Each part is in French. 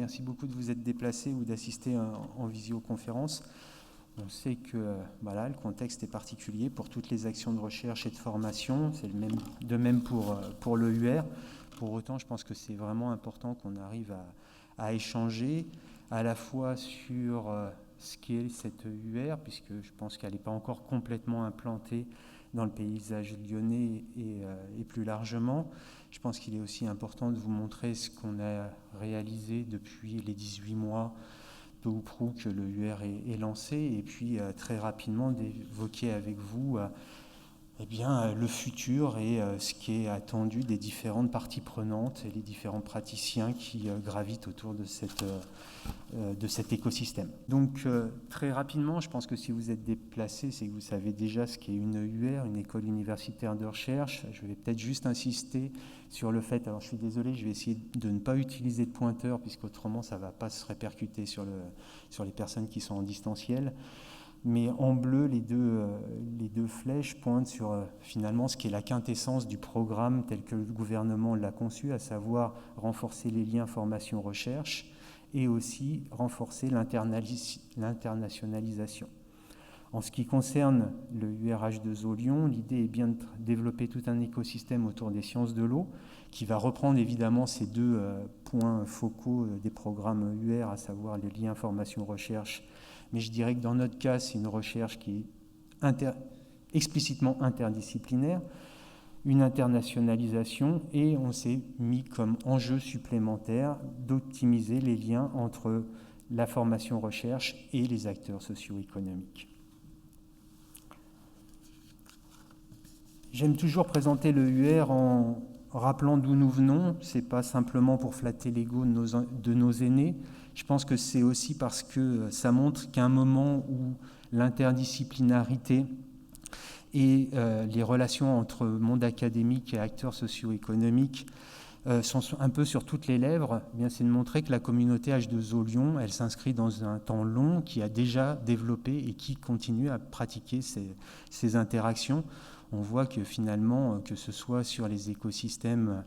merci beaucoup de vous être déplacé ou d'assister en visioconférence. On sait que le contexte est particulier pour toutes les actions de recherche et de formation, c'est de même pour le UR. Pour autant, je pense que c'est vraiment important qu'on arrive à échanger à la fois sur ce qu'est cette UR, puisque je pense qu'elle n'est pas encore complètement implantée dans le paysage lyonnais et plus largement. Je pense qu'il est aussi important de vous montrer ce qu'on a réalisé depuis les 18 mois, peu ou prou, que le UR est lancé, et puis très rapidement d'évoquer avec vous le futur et ce qui est attendu des différentes parties prenantes et les différents praticiens qui gravitent autour de cet écosystème. Donc très rapidement, je pense que si vous êtes déplacé, c'est que vous savez déjà ce qu'est une UR, une école universitaire de recherche. Je vais peut-être juste insister sur le fait, alors je suis désolé, je vais essayer de ne pas utiliser de pointeur, puisqu'autrement ça ne va pas se répercuter sur les personnes qui sont en distanciel. Mais en bleu, les deux flèches pointent sur finalement ce qui est la quintessence du programme tel que le gouvernement l'a conçu, à savoir renforcer les liens formation-recherche et aussi renforcer l'internationalisation. En ce qui concerne le URH2O Lyon, l'idée est bien de développer tout un écosystème autour des sciences de l'eau qui va reprendre évidemment ces deux points focaux des programmes UR, à savoir les liens formation-recherche. Mais je dirais que dans notre cas, c'est une recherche qui est explicitement interdisciplinaire, une internationalisation, et on s'est mis comme enjeu supplémentaire d'optimiser les liens entre la formation-recherche et les acteurs socio-économiques. J'aime toujours présenter le UR en rappelant d'où nous venons. Ce n'est pas simplement pour flatter l'ego de nos aînés. Je pense que c'est aussi parce que ça montre qu'à un moment où l'interdisciplinarité et les relations entre monde académique et acteurs socio-économiques sont un peu sur toutes les lèvres, eh bien c'est de montrer que la communauté H2O Lyon, elle s'inscrit dans un temps long, qui a déjà développé et qui continue à pratiquer ces interactions. On voit que finalement, que ce soit sur les écosystèmes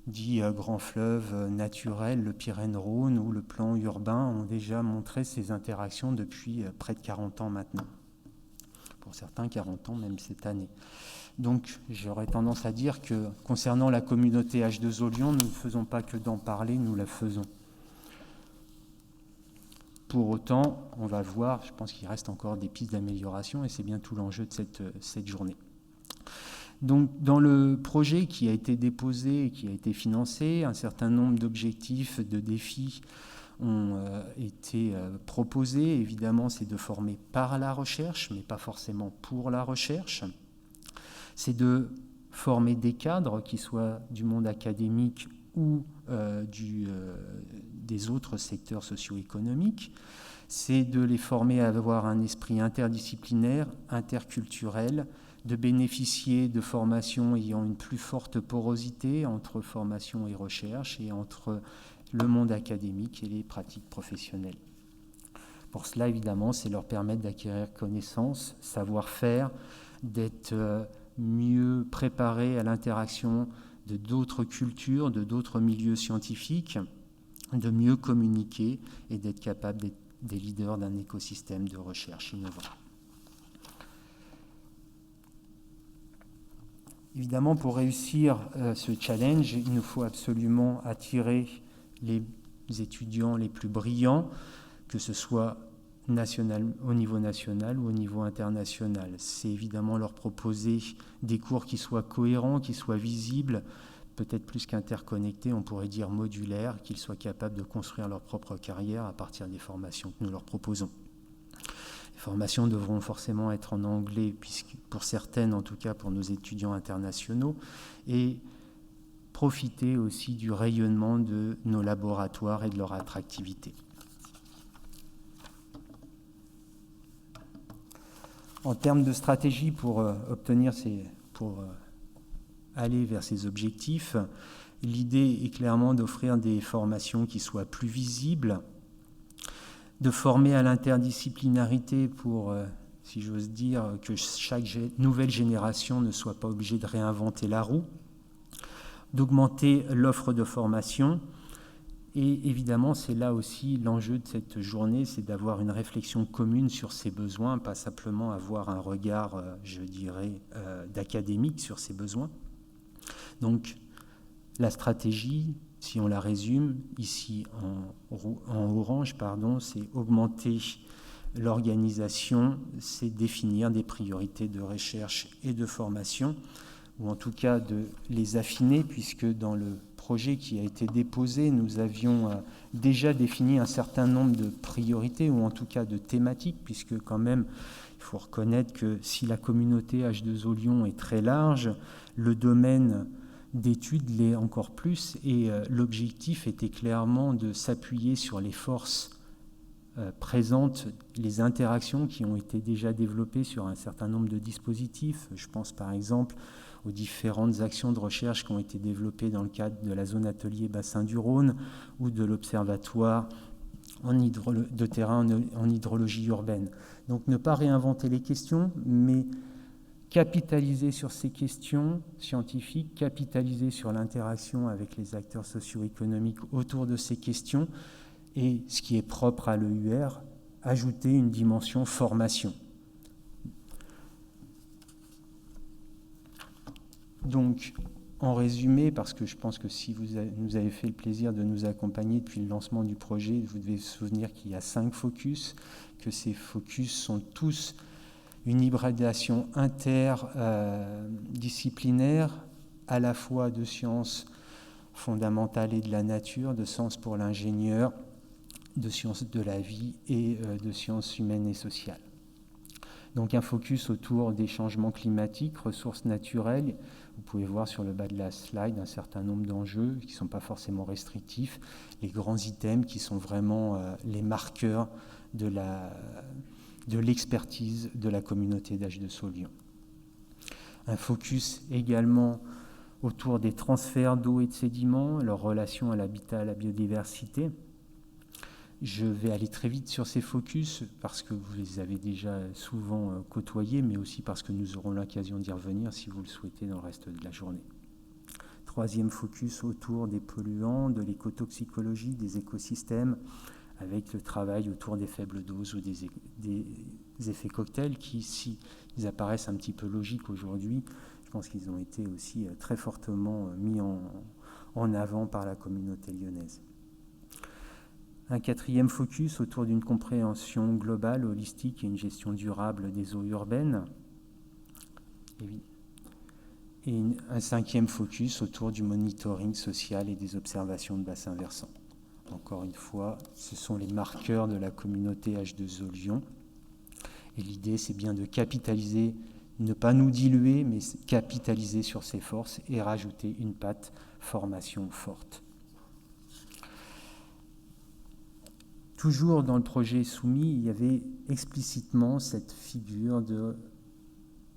dits grands fleuves naturels, le Pyrénées-Rhône ou le plan urbain, ont déjà montré ces interactions depuis près de 40 ans maintenant. Pour certains, 40 ans même cette année. Donc j'aurais tendance à dire que concernant la communauté H2O Lyon, nous ne faisons pas que d'en parler, nous la faisons. Pour autant, on va voir, je pense qu'il reste encore des pistes d'amélioration et c'est bien tout l'enjeu de cette journée. Donc, dans le projet qui a été déposé et qui a été financé, un certain nombre d'objectifs, de défis ont été proposés. Évidemment, c'est de former par la recherche, mais pas forcément pour la recherche. C'est de former des cadres qui soient du monde académique ou des autres secteurs socio-économiques. C'est de les former à avoir un esprit interdisciplinaire, interculturel, de bénéficier de formations ayant une plus forte porosité entre formation et recherche et entre le monde académique et les pratiques professionnelles. Pour cela, évidemment, c'est leur permettre d'acquérir connaissances, savoir-faire, d'être mieux préparés à l'interaction de d'autres cultures, de d'autres milieux scientifiques, de mieux communiquer et d'être capable d'être des leaders d'un écosystème de recherche innovant. Évidemment, pour réussir ce challenge, il nous faut absolument attirer les étudiants les plus brillants, que ce soit au niveau national ou au niveau international. C'est évidemment leur proposer des cours qui soient cohérents, qui soient visibles, peut-être plus qu'interconnectés, on pourrait dire modulaires, qu'ils soient capables de construire leur propre carrière à partir des formations que nous leur proposons. Les formations devront forcément être en anglais, puisque pour certaines, en tout cas pour nos étudiants internationaux, et profiter aussi du rayonnement de nos laboratoires et de leur attractivité. En termes de stratégie pour aller vers ces objectifs, l'idée est clairement d'offrir des formations qui soient plus visibles, de former à l'interdisciplinarité pour, si j'ose dire, que chaque nouvelle génération ne soit pas obligée de réinventer la roue, d'augmenter l'offre de formation Et évidemment, c'est là aussi l'enjeu de cette journée, c'est d'avoir une réflexion commune sur ces besoins, pas simplement avoir un regard, je dirais, d'académique sur ces besoins. Donc, la stratégie, si on la résume, ici en orange, c'est augmenter l'organisation, c'est définir des priorités de recherche et de formation, ou en tout cas de les affiner, puisque dans le projet qui a été déposé, nous avions déjà défini un certain nombre de priorités, ou en tout cas de thématiques, puisque quand même, il faut reconnaître que si la communauté H2O Lyon est très large, le domaine d'études l'est encore plus, et l'objectif était clairement de s'appuyer sur les forces présentes, les interactions qui ont été déjà développées sur un certain nombre de dispositifs. Je pense par exemple aux différentes actions de recherche qui ont été développées dans le cadre de la zone atelier bassin du Rhône ou de l'observatoire de terrain en hydrologie urbaine. Donc ne pas réinventer les questions, mais capitaliser sur ces questions scientifiques, capitaliser sur l'interaction avec les acteurs socio-économiques autour de ces questions, et ce qui est propre à l'EUR, ajouter une dimension formation. Donc, en résumé, parce que je pense que si vous nous avez fait le plaisir de nous accompagner depuis le lancement du projet, vous devez vous souvenir qu'il y a 5 focus, que ces focus sont tous une hybridation interdisciplinaire, à la fois de sciences fondamentales et de la nature, de sciences pour l'ingénieur, de sciences de la vie et de sciences humaines et sociales. Donc un focus autour des changements climatiques, ressources naturelles. Vous pouvez voir sur le bas de la slide un certain nombre d'enjeux qui ne sont pas forcément restrictifs, les grands items qui sont vraiment les marqueurs de l'expertise de la communauté d'H2O Lyon. Un focus également autour des transferts d'eau et de sédiments, leur relation à l'habitat, à la biodiversité. Je vais aller très vite sur ces focus parce que vous les avez déjà souvent côtoyés, mais aussi parce que nous aurons l'occasion d'y revenir si vous le souhaitez dans le reste de la journée. 3e focus autour des polluants, de l'écotoxicologie, des écosystèmes, avec le travail autour des faibles doses ou des effets cocktails qui, si ils apparaissent un petit peu logiques aujourd'hui, je pense qu'ils ont été aussi très fortement mis en avant par la communauté lyonnaise. Un 4e focus autour d'une compréhension globale, holistique et une gestion durable des eaux urbaines. Et un 5e focus autour du monitoring social et des observations de bassins versants. Encore une fois, ce sont les marqueurs de la communauté H2O Lyon. Et l'idée, c'est bien de capitaliser, ne pas nous diluer, mais capitaliser sur ces forces et rajouter une patte formation forte. Toujours dans le projet soumis, il y avait explicitement cette figure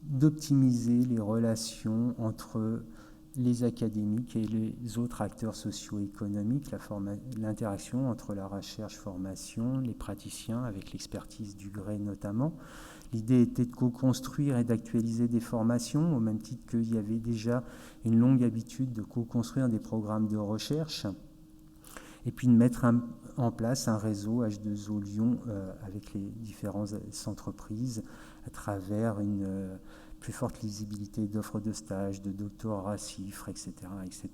d'optimiser les relations entre les académiques et les autres acteurs socio-économiques, l'interaction entre la recherche-formation, les praticiens, avec l'expertise du gré notamment. L'idée était de co-construire et d'actualiser des formations, au même titre qu'il y avait déjà une longue habitude de co-construire des programmes de recherche, et puis de mettre en place un réseau H2O Lyon avec les différentes entreprises à travers une plus forte lisibilité d'offres de stage, de doctorat, CIFRE, etc., etc.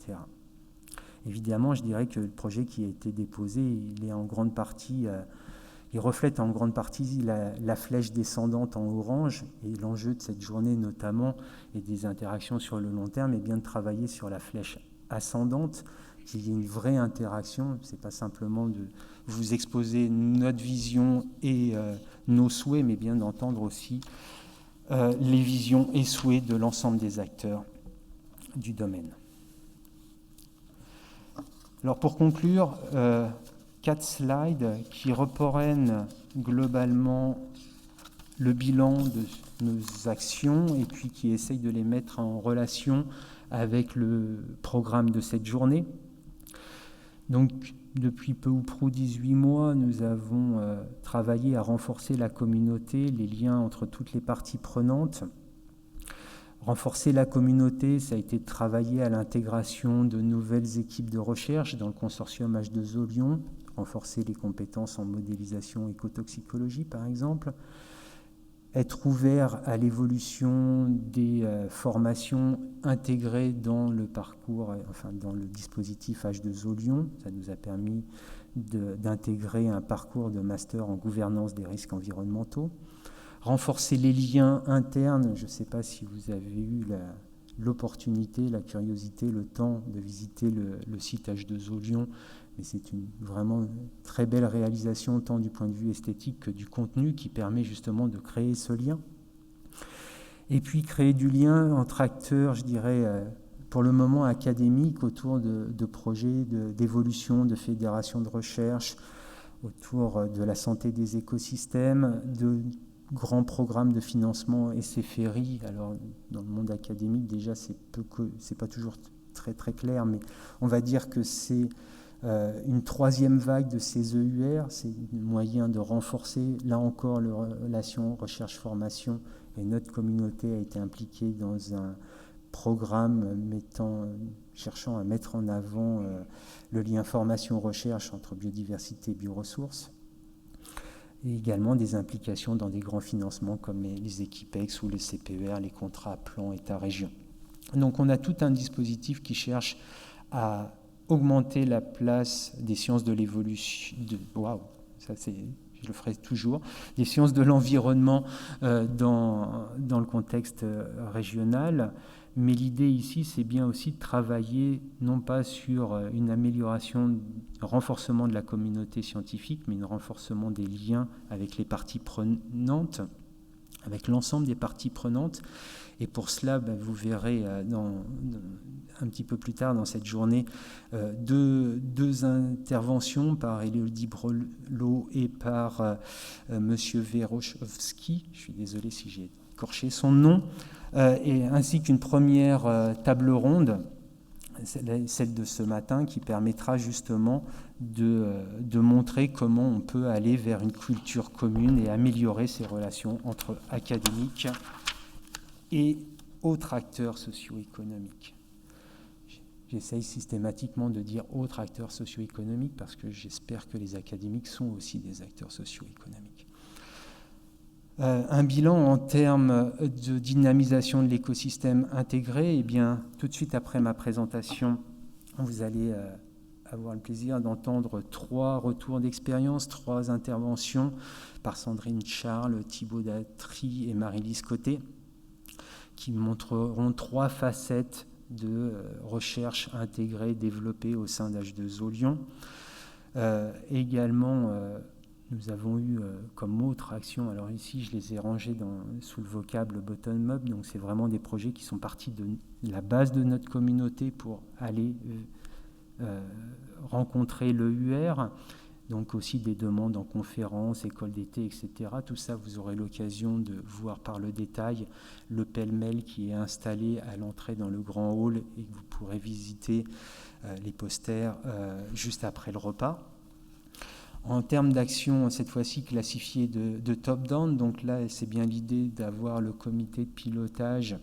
Évidemment, je dirais que le projet qui a été déposé, il est en grande partie, il reflète en grande partie la flèche descendante en orange, et l'enjeu de cette journée notamment et des interactions sur le long terme est bien de travailler sur la flèche ascendante, qu'il y ait une vraie interaction. Ce n'est pas simplement de vous exposer notre vision et nos souhaits, mais bien d'entendre aussi les visions et souhaits de l'ensemble des acteurs du domaine. Alors pour conclure, 4 slides qui reprennent globalement le bilan de nos actions et puis qui essayent de les mettre en relation avec le programme de cette journée. Donc, depuis peu ou prou 18 mois, nous avons travaillé à renforcer la communauté, les liens entre toutes les parties prenantes, Renforcer la communauté, ça a été de travailler à l'intégration de nouvelles équipes de recherche dans le consortium H2O Lyon, renforcer les compétences en modélisation écotoxicologie par exemple, être ouvert à l'évolution des formations intégrées dans le parcours, enfin dans le dispositif H2O Lyon. Ça nous a permis d'intégrer un parcours de master en gouvernance des risques environnementaux. Renforcer les liens internes. Je ne sais pas si vous avez eu l'opportunité, la curiosité, le temps de visiter le site H2O Lyon, mais c'est vraiment une très belle réalisation tant du point de vue esthétique que du contenu qui permet justement de créer ce lien. Et puis créer du lien entre acteurs, je dirais, pour le moment académiques, autour de projets d'évolution, de fédérations de recherche, autour de la santé des écosystèmes, de grands programmes de financement SFRI. Alors, dans le monde académique, déjà, c'est pas toujours très, très clair, mais on va dire que c'est une troisième vague de ces EUR. C'est un moyen de renforcer, là encore, la relation recherche-formation. Et notre communauté a été impliquée dans un programme cherchant à mettre en avant le lien formation-recherche entre biodiversité et bioressources. Et également des implications dans des grands financements comme les Equipex ou les CPER, les contrats plan État-région. Donc on a tout un dispositif qui cherche à augmenter la place des sciences de l'évolution, je le ferai toujours, des sciences de l'environnement dans le contexte régional. Mais l'idée ici, c'est bien aussi de travailler non pas sur une amélioration, un renforcement de la communauté scientifique, mais un renforcement des liens avec les parties prenantes, avec l'ensemble des parties prenantes. Et pour cela, vous verrez un petit peu plus tard dans cette journée deux interventions par Élodie Brelot et par Monsieur Verochovski. Je suis désolé si j'ai écorché son nom. Ainsi qu'une première table ronde, celle de ce matin, qui permettra justement de montrer comment on peut aller vers une culture commune et améliorer ces relations entre académiques et autres acteurs socio-économiques. J'essaye systématiquement de dire autres acteurs socio-économiques parce que j'espère que les académiques sont aussi des acteurs socio-économiques. Un bilan en termes de dynamisation de l'écosystème intégré, eh bien, tout de suite après ma présentation, vous allez avoir le plaisir d'entendre 3 retours d'expérience, 3 interventions par Sandrine Charles, Thibaut Datry et Marie-Lise Côté, qui montreront 3 facettes de recherche intégrée développée au sein d'H2O Lyon. Également, nous avons eu comme autre action, alors ici je les ai rangés sous le vocable bottom-up, donc c'est vraiment des projets qui sont partis de la base de notre communauté pour aller rencontrer l'EUR, donc aussi des demandes en conférences, écoles d'été, etc. Tout ça, vous aurez l'occasion de voir par le détail le pêle-mêle qui est installé à l'entrée dans le grand hall et que vous pourrez visiter les posters juste après le repas. En termes d'action, cette fois-ci classifiée de top-down, donc là, c'est bien l'idée d'avoir le comité de pilotage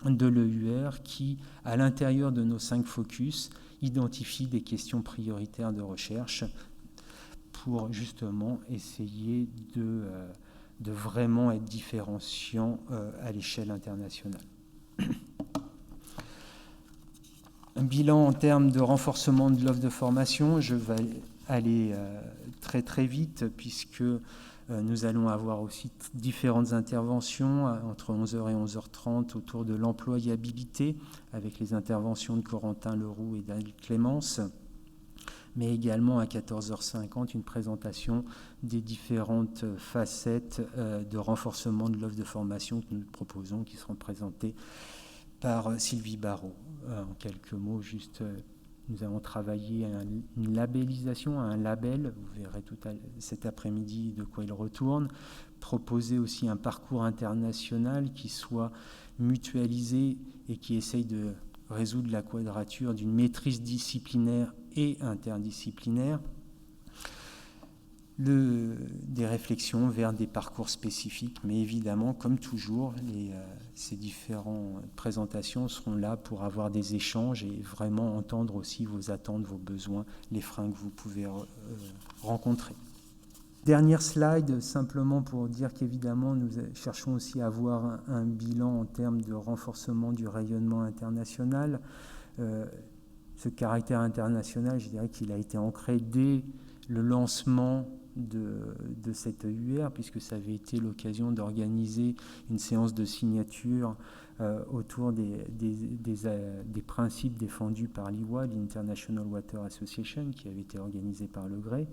de l'EUR qui, à l'intérieur de nos 5 focus, identifie des questions prioritaires de recherche pour justement essayer de vraiment être différenciant à l'échelle internationale. Un bilan en termes de renforcement de l'offre de formation, je vais aller très très vite puisque nous allons avoir aussi différentes interventions entre 11h et 11h30 autour de l'employabilité avec les interventions de Corentin Leroux et d'Anne Clémence, mais également à 14h50 une présentation des différentes facettes de renforcement de l'offre de formation que nous proposons qui seront présentées par Sylvie Barrault. En quelques mots, juste... Nous avons travaillé à une labellisation, à un label, vous verrez cet après-midi de quoi il retourne, proposer aussi un parcours international qui soit mutualisé et qui essaye de résoudre la quadrature d'une maîtrise disciplinaire et interdisciplinaire. des réflexions vers des parcours spécifiques. Mais évidemment, comme toujours, ces différentes présentations seront là pour avoir des échanges et vraiment entendre aussi vos attentes, vos besoins, les freins que vous pouvez rencontrer. Dernière slide, simplement pour dire qu'évidemment, nous cherchons aussi à avoir un bilan en termes de renforcement du rayonnement international. Ce caractère international, je dirais qu'il a été ancré dès le lancement de cette EUR, puisque ça avait été l'occasion d'organiser une séance de signature autour des principes défendus par l'IWA, l'International Water Association, qui avait été organisée par le GREI.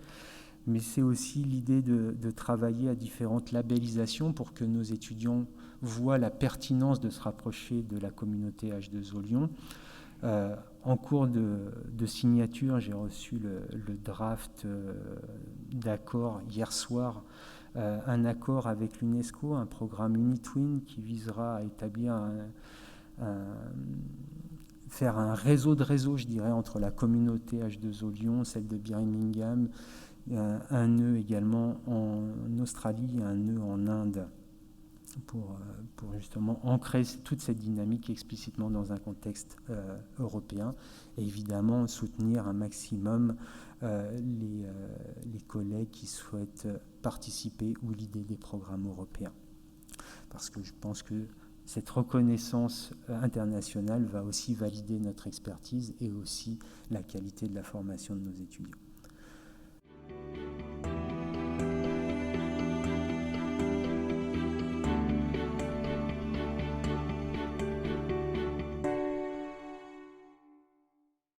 Mais c'est aussi l'idée de travailler à différentes labellisations pour que nos étudiants voient la pertinence de se rapprocher de la communauté H2O Lyon. En cours de signature, j'ai reçu le draft d'accord hier soir, un accord avec l'UNESCO, un programme UniTwin qui visera à établir faire un réseau de réseaux, je dirais, entre la communauté H2O Lyon, celle de Birmingham, un nœud également en Australie et un nœud en Inde, pour justement ancrer toute cette dynamique explicitement dans un contexte européen et évidemment soutenir un maximum les collègues qui souhaitent participer ou l'idée des programmes européens. Parce que je pense que cette reconnaissance internationale va aussi valider notre expertise et aussi la qualité de la formation de nos étudiants.